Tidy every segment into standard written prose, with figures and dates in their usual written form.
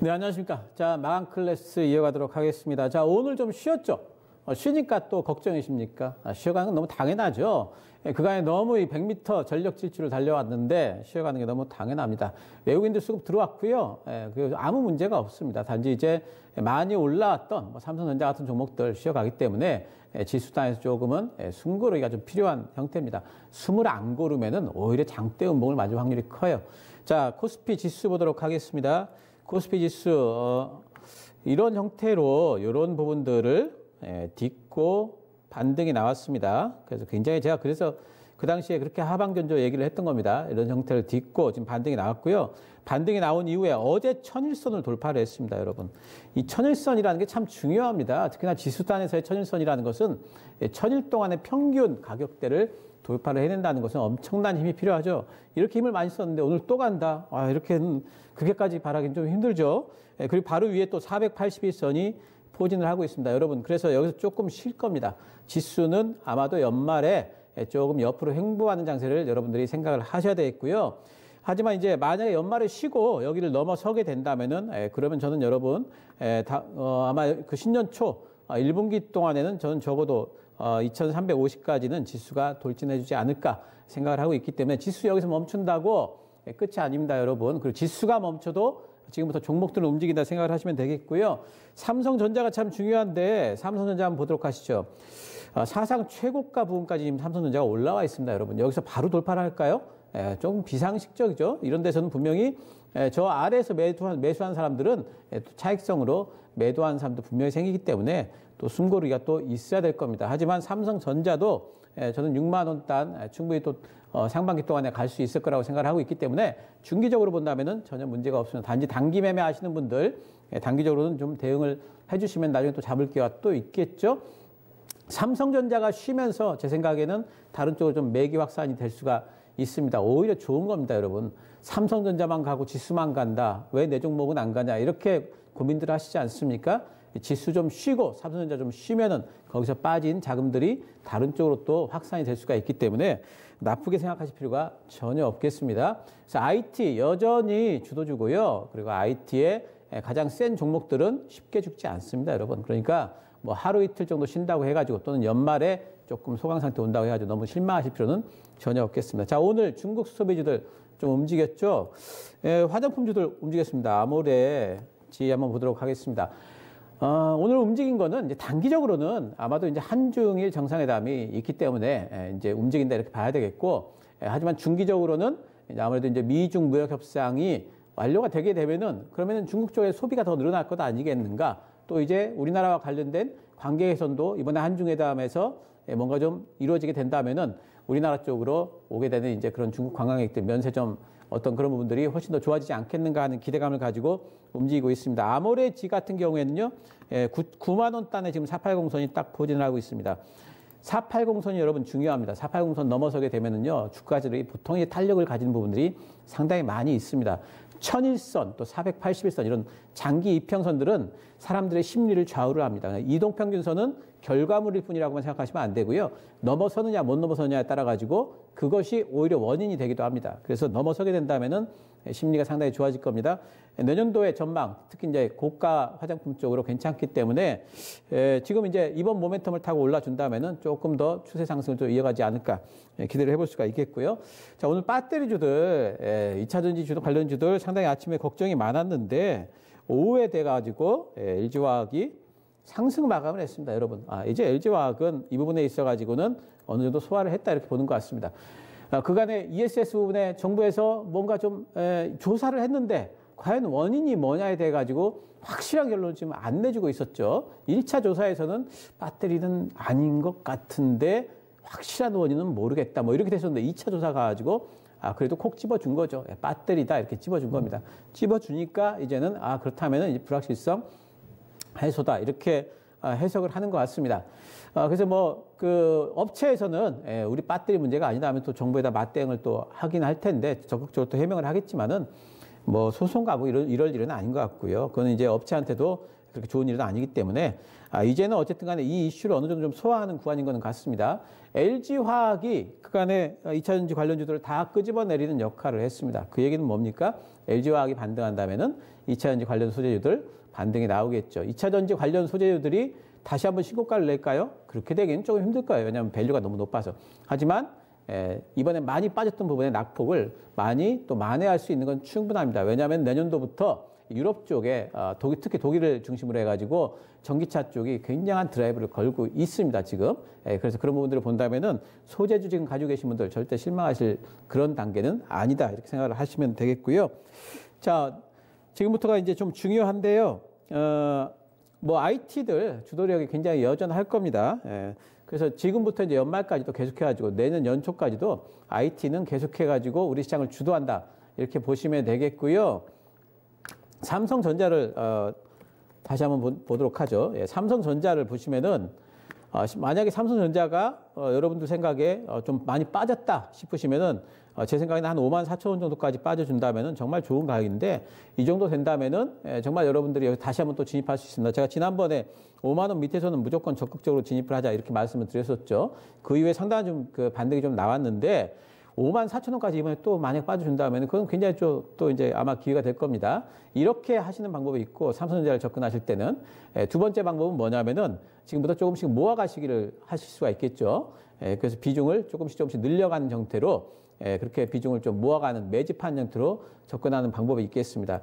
네, 안녕하십니까. 자, 마감 클래스 이어가도록 하겠습니다. 자, 오늘 좀 쉬었죠? 쉬니까 또 걱정이십니까? 쉬어가는 건 너무 당연하죠. 그간에 너무 이 100m 전력 질주를 달려왔는데 쉬어가는 게 너무 당연합니다. 외국인들 수급 들어왔고요. 아무 문제가 없습니다. 단지 이제 많이 올라왔던 삼성전자 같은 종목들 쉬어가기 때문에 지수단에서 조금은 숨고르기가 좀 필요한 형태입니다. 숨을 안 고르면은 오히려 장대 음봉을 맞을 확률이 커요. 자, 코스피 지수 보도록 하겠습니다. 코스피 지수 이런 형태로 이런 부분들을 딛고 반등이 나왔습니다. 그래서 굉장히 제가 그래서 그 당시에 그렇게 하방견조 얘기를 했던 겁니다. 이런 형태를 딛고 지금 반등이 나왔고요. 반등이 나온 이후에 어제 천일선을 돌파를 했습니다, 여러분. 이 천일선이라는 게 참 중요합니다. 특히나 지수단에서의 천일선이라는 것은 천일 동안의 평균 가격대를 돌파를 해낸다는 것은 엄청난 힘이 필요하죠. 이렇게 힘을 많이 썼는데 오늘 또 간다. 그렇게까지 바라기는 좀 힘들죠. 그리고 바로 위에 또 481선이 포진을 하고 있습니다. 여러분, 그래서 여기서 조금 쉴 겁니다. 지수는 아마도 연말에 조금 옆으로 횡보하는 장세를 여러분들이 생각을 하셔야 되겠고요. 하지만 이제 만약에 연말에 쉬고 여기를 넘어서게 된다면은, 그러면 저는 여러분, 아마 그 신년 초 1분기 동안에는 저는 적어도 2350까지는 지수가 돌진해 주지 않을까 생각을 하고 있기 때문에 지수 여기서 멈춘다고 끝이 아닙니다, 여러분. 그리고 지수가 멈춰도 지금부터 종목들을 움직인다 생각을 하시면 되겠고요. 삼성전자가 참 중요한데 삼성전자 한번 보도록 하시죠. 사상 최고가 부분까지 지금 삼성전자가 올라와 있습니다, 여러분. 여기서 바로 돌파를 할까요? 조금 비상식적이죠. 이런 데서는 분명히 저 아래에서 매수한 사람들은 또 차익성으로 매도한 사람도 분명히 생기기 때문에 또 숨고르기가 또 있어야 될 겁니다. 하지만 삼성전자도 저는 6만 원 단 충분히 또 상반기 동안에 갈 수 있을 거라고 생각을 하고 있기 때문에 중기적으로 본다면은 전혀 문제가 없습니다. 단지 단기 매매 하시는 분들 단기적으로는 좀 대응을 해주시면 나중에 또 잡을 기회가 또 있겠죠. 삼성전자가 쉬면서 제 생각에는 다른 쪽으로 좀 매기 확산이 될 수가 있습니다. 오히려 좋은 겁니다, 여러분. 삼성전자만 가고 지수만 간다. 왜 내 종목은 안 가냐. 이렇게 고민들 하시지 않습니까? 지수 좀 쉬고 삼성전자 좀 쉬면은 거기서 빠진 자금들이 다른 쪽으로 또 확산이 될 수가 있기 때문에 나쁘게 생각하실 필요가 전혀 없겠습니다. 그래서 IT 여전히 주도주고요. 그리고 IT의 가장 센 종목들은 쉽게 죽지 않습니다, 여러분. 그러니까 뭐 하루 이틀 정도 쉰다고 해가지고 또는 연말에 조금 소강 상태 온다고 해가지고 너무 실망하실 필요는 전혀 없겠습니다. 자, 오늘 중국 소비주들 좀 움직였죠. 화장품주들 움직였습니다. 아모레지 한번 보도록 하겠습니다. 오늘 움직인 거는 이제 단기적으로는 아마도 이제 한중일 정상회담이 있기 때문에 이제 움직인다 이렇게 봐야 되겠고, 하지만 중기적으로는 이제 아무래도 이제 미중 무역 협상이 완료가 되게 되면은 그러면은 중국 쪽에 소비가 더 늘어날 것 아니겠는가? 또 이제 우리나라와 관련된 관계 개선도 이번에 한중회담에서 뭔가 좀 이루어지게 된다면은 우리나라 쪽으로 오게 되는 이제 그런 중국 관광객들 면세점 어떤 그런 부분들이 훨씬 더 좋아지지 않겠는가 하는 기대감을 가지고 움직이고 있습니다. 아모레지 같은 경우에는요, 9만 원 단에 지금 480선이 딱 포진을 하고 있습니다. 480선이 여러분 중요합니다. 480선 넘어서게 되면은요, 주가들이 보통 탄력을 가지는 부분들이 상당히 많이 있습니다. 1001선, 또 481선 이런 장기 이평선들은 사람들의 심리를 좌우를 합니다. 이동평균선은 결과물일 뿐이라고만 생각하시면 안 되고요. 넘어서느냐 못 넘어서느냐에 따라 가지고 그것이 오히려 원인이 되기도 합니다. 그래서 넘어서게 된다면은 심리가 상당히 좋아질 겁니다. 내년도의 전망, 특히 이제 고가 화장품 쪽으로 괜찮기 때문에 지금 이제 이번 모멘텀을 타고 올라준다면은 조금 더 추세 상승을 좀 이어가지 않을까 기대를 해볼 수가 있겠고요. 자, 오늘 배터리주들, 2차전지 주도 관련주들 상당히 아침에 걱정이 많았는데 오후에 돼가지고 LG화학이 상승 마감을 했습니다, 여러분. 이제 LG화학은 이 부분에 있어가지고는 어느 정도 소화를 했다 이렇게 보는 것 같습니다. 그간에 ESS 부분에 정부에서 뭔가 좀 조사를 했는데 과연 원인이 뭐냐에 대해 가지고 확실한 결론을 지금 안 내주고 있었죠. 1차 조사에서는 배터리는 아닌 것 같은데 확실한 원인은 모르겠다. 뭐 이렇게 됐었는데 2차 조사 가가지고 그래도 콕 집어준 거죠. 배터리다 이렇게 집어준 겁니다. 집어주니까 이제는 그렇다면은 이제 불확실성 해소다 이렇게 해석을 하는 것 같습니다. 그래서 그 업체에서는 우리 배터리 문제가 아니다 하면 또 정부에다 맞대응을 또 하긴 할 텐데 적극적으로 또 해명을 하겠지만은 소송 가고 이럴 일은 아닌 것 같고요. 그거는 이제 업체한테도 그렇게 좋은 일은 아니기 때문에 이제는 어쨌든 간에 이 이슈를 어느 정도 좀 소화하는 구간인 것은 같습니다. LG화학이 그간의 2차전지 관련주들을 다 끄집어내리는 역할을 했습니다. 그 얘기는 뭡니까? LG화학이 반등한다면은 2차전지 관련 소재주들 반등이 나오겠죠. 2차전지 관련 소재주들이 다시 한번 신고가를 낼까요? 그렇게 되기는 조금 힘들 거예요. 왜냐하면 밸류가 너무 높아서. 하지만 이번에 많이 빠졌던 부분의 낙폭을 많이 또 만회할 수 있는 건 충분합니다. 왜냐하면 내년도부터 유럽 쪽에 특히 독일을 중심으로 해가지고 전기차 쪽이 굉장한 드라이브를 걸고 있습니다. 지금. 그래서 그런 부분들을 본다면은 소재주 지금 가지고 계신 분들 절대 실망하실 그런 단계는 아니다. 이렇게 생각을 하시면 되겠고요. 자, 지금부터가 이제 좀 중요한데요. 뭐 IT들 주도력이 굉장히 여전할 겁니다. 그래서 지금부터 이제 연말까지도 계속해가지고 내년 연초까지도 IT는 계속해가지고 우리 시장을 주도한다. 이렇게 보시면 되겠고요. 삼성전자를 다시 한번 보도록 하죠. 삼성전자를 보시면은 만약에 삼성전자가 여러분들 생각에 좀 많이 빠졌다 싶으시면은 제 생각에는 한 54,000원 정도까지 빠져준다면은 정말 좋은 가격인데 이 정도 된다면은 정말 여러분들이 여기 다시 한번 또 진입할 수 있습니다. 제가 지난번에 5만 원 밑에서는 무조건 적극적으로 진입을 하자 이렇게 말씀을 드렸었죠. 그 이후에 상당한 좀 그 반등이 좀 나왔는데 54,000원까지 이번에 또 만약 빠져준다면 그건 굉장히 또 이제 아마 기회가 될 겁니다. 이렇게 하시는 방법이 있고 삼성전자를 접근하실 때는 두 번째 방법은 뭐냐면은 지금부터 조금씩 모아가시기를 하실 수가 있겠죠. 그래서 비중을 조금씩 늘려가는 형태로 그렇게 비중을 좀 모아가는 매집하는 형태로 접근하는 방법이 있겠습니다.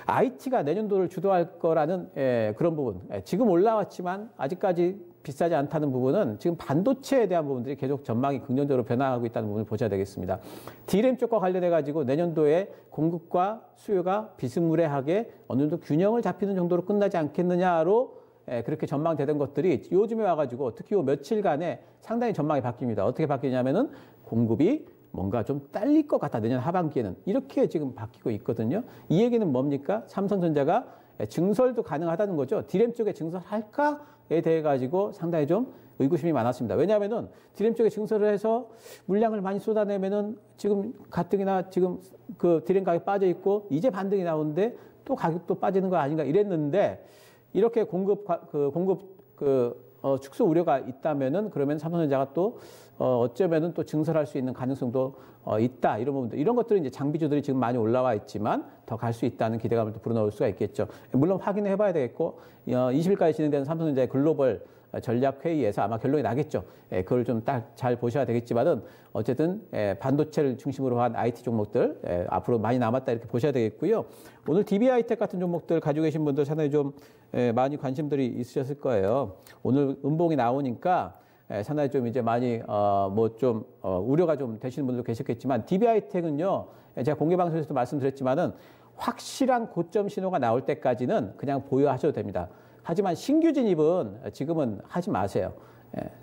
IT가 내년도를 주도할 거라는 그런 부분. 지금 올라왔지만 아직까지 비싸지 않다는 부분은 지금 반도체에 대한 부분들이 계속 전망이 긍정적으로 변화하고 있다는 부분을 보셔야 되겠습니다. D램 쪽과 관련해가지고 내년도에 공급과 수요가 비스무리하게 어느 정도 균형을 잡히는 정도로 끝나지 않겠느냐로 그렇게 전망되던 것들이 요즘에 와가지고 특히 요 며칠간에 상당히 전망이 바뀝니다. 어떻게 바뀌냐면은 공급이 뭔가 좀 딸릴 것 같다. 내년 하반기에는. 이렇게 지금 바뀌고 있거든요. 이 얘기는 뭡니까? 삼성전자가 증설도 가능하다는 거죠. D램 쪽에 증설할까에 대해 가지고 상당히 좀 의구심이 많았습니다. 왜냐하면은 D램 쪽에 증설을 해서 물량을 많이 쏟아내면은 지금 가뜩이나 지금 그 D램 가격이 빠져 있고 이제 반등이 나오는데 또 가격도 빠지는 거 아닌가 이랬는데 이렇게 공급 축소 우려가 있다면은 그러면 삼성전자가 또 어쩌면은 또 증설할 수 있는 가능성도 있다 이런 부분들 이런 것들은 이제 장비주들이 지금 많이 올라와 있지만 더 갈 수 있다는 기대감을 또 불어넣을 수가 있겠죠. 물론 확인해 봐야 되겠고 20일까지 진행되는 삼성전자의 글로벌 전략 회의에서 아마 결론이 나겠죠. 그걸 좀 딱 잘 보셔야 되겠지만은 어쨌든 반도체를 중심으로 한 IT 종목들 앞으로 많이 남았다 이렇게 보셔야 되겠고요. 오늘 DB하이텍 같은 종목들 가지고 계신 분들 상당히 좀 많이 관심들이 있으셨을 거예요. 오늘 음봉이 나오니까 상당히 좀 이제 많이 우려가 좀 되시는 분들도 계셨겠지만 DB하이텍은요 제가 공개 방송에서도 말씀드렸지만은 확실한 고점 신호가 나올 때까지는 그냥 보유하셔도 됩니다. 하지만 신규 진입은 지금은 하지 마세요.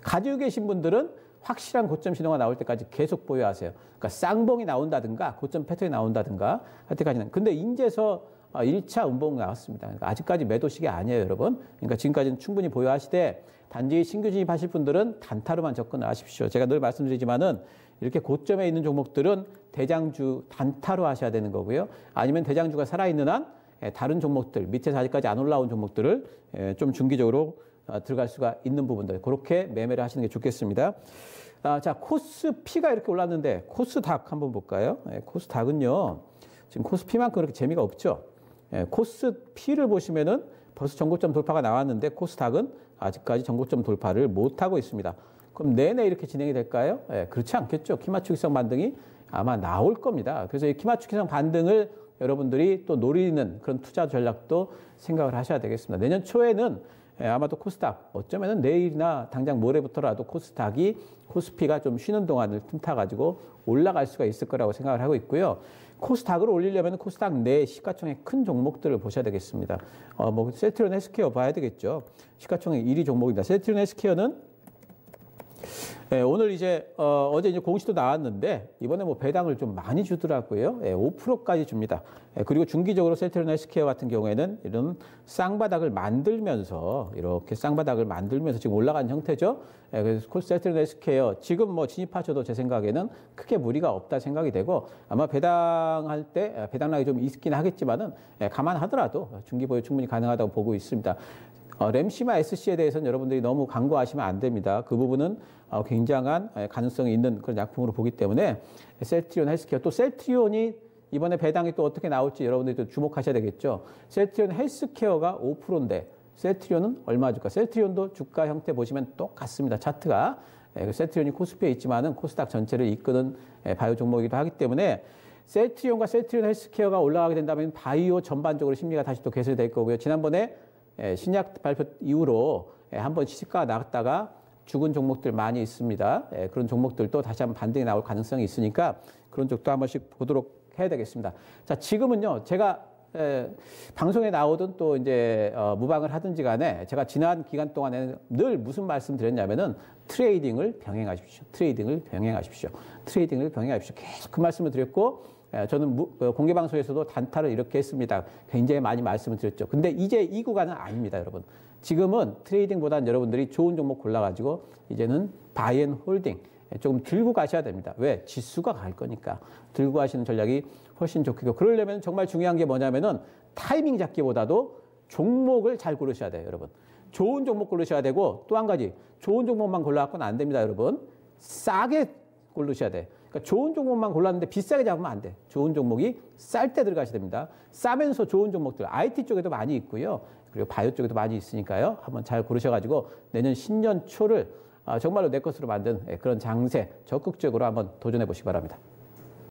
가지고 계신 분들은 확실한 고점 신호가 나올 때까지 계속 보유하세요. 그러니까 쌍봉이 나온다든가 고점 패턴이 나온다든가 할 때까지는. 근데 인제서 1차 음봉 나왔습니다. 그러니까 아직까지 매도 시기 아니에요, 여러분. 그러니까 지금까지는 충분히 보유하시되 단지 신규 진입하실 분들은 단타로만 접근하십시오. 제가 늘 말씀드리지만은 이렇게 고점에 있는 종목들은 대장주 단타로 하셔야 되는 거고요. 아니면 대장주가 살아있는 한 다른 종목들, 밑에서 아직까지 안 올라온 종목들을 좀 중기적으로 들어갈 수가 있는 부분들 그렇게 매매를 하시는 게 좋겠습니다. 자, 코스피가 이렇게 올랐는데 코스닥 한번 볼까요? 코스닥은요. 지금 코스피만큼 그렇게 재미가 없죠. 코스피를 보시면은 벌써 전고점 돌파가 나왔는데 코스닥은 아직까지 전고점 돌파를 못하고 있습니다. 그럼 내내 이렇게 진행이 될까요? 그렇지 않겠죠. 키맞추기성 반등이 아마 나올 겁니다. 그래서 이 키맞추기성 반등을 여러분들이 또 노리는 그런 투자 전략도 생각을 하셔야 되겠습니다. 내년 초에는 아마도 코스닥 어쩌면은 내일이나 당장 모레부터라도 코스피가 좀 쉬는 동안을 틈타가지고 올라갈 수가 있을 거라고 생각을 하고 있고요. 코스닥을 올리려면 코스닥 내 시가총액 큰 종목들을 보셔야 되겠습니다. 셀트리온 헬스케어 봐야 되겠죠. 시가총액 1위 종목입니다. 셀트리온 헬스케어는 예, 오늘 이제 어제 이제 공시도 나왔는데 이번에 뭐 배당을 좀 많이 주더라고요. 예, 5%까지 줍니다. 예, 그리고 중기적으로 셀트리온 헬스케어 같은 경우에는 이런 쌍바닥을 만들면서 이렇게 쌍바닥을 만들면서 지금 올라간 형태죠. 예, 그래서 셀트리온 헬스케어 지금 뭐 진입하셔도 제 생각에는 크게 무리가 없다 생각이 되고 아마 배당할 때 배당락이 좀 있긴 하겠지만은 감안하더라도 중기 보유 충분히 가능하다고 보고 있습니다. 램시마 SC에 대해서는 여러분들이 너무 간과하시면 안 됩니다. 그 부분은 굉장한 가능성이 있는 그런 약품으로 보기 때문에 셀트리온 헬스케어 또 셀트리온이 이번에 배당이 또 어떻게 나올지 여러분들이 또 주목하셔야 되겠죠. 셀트리온 헬스케어가 5%인데 셀트리온은 얼마 줄까? 셀트리온도 주가 형태 보시면 똑같습니다. 차트가. 셀트리온이 코스피에 있지만은 코스닥 전체를 이끄는 바이오 종목이기도 하기 때문에 셀트리온과 셀트리온 헬스케어가 올라가게 된다면 바이오 전반적으로 심리가 다시 또 개설될 거고요. 지난번에 신약 발표 이후로 한번 시가가 나갔다가 죽은 종목들 많이 있습니다. 그런 종목들도 다시 한번 반등이 나올 가능성이 있으니까 그런 쪽도 한 번씩 보도록 해야 되겠습니다. 자, 지금은요, 제가 방송에 나오든 또 이제 무방을 하든지 간에 제가 지난 기간 동안에는 늘 무슨 말씀 드렸냐면은 트레이딩을 병행하십시오. 트레이딩을 병행하십시오. 트레이딩을 병행하십시오. 계속 그 말씀을 드렸고 저는 공개 방송에서도 단타를 이렇게 했습니다. 굉장히 많이 말씀을 드렸죠. 근데 이제 이 구간은 아닙니다, 여러분. 지금은 트레이딩보다는 여러분들이 좋은 종목 골라가지고 이제는 바이 앤 홀딩 조금 들고 가셔야 됩니다. 왜? 지수가 갈 거니까. 들고 가시는 전략이 훨씬 좋고 그러려면 정말 중요한 게 뭐냐면은 타이밍 잡기보다도 종목을 잘 고르셔야 돼요, 여러분. 좋은 종목 고르셔야 되고 또 한 가지 좋은 종목만 골라갖고는 안 됩니다, 여러분. 싸게 고르셔야 돼. 그러니까 좋은 종목만 골랐는데 비싸게 잡으면 안 돼. 좋은 종목이 쌀 때 들어가셔야 됩니다. 싸면서 좋은 종목들 IT 쪽에도 많이 있고요. 그리고 바이오 쪽에도 많이 있으니까요. 한번 잘 고르셔가지고 내년 신년 초를 정말로 내 것으로 만든 그런 장세 적극적으로 한번 도전해 보시기 바랍니다.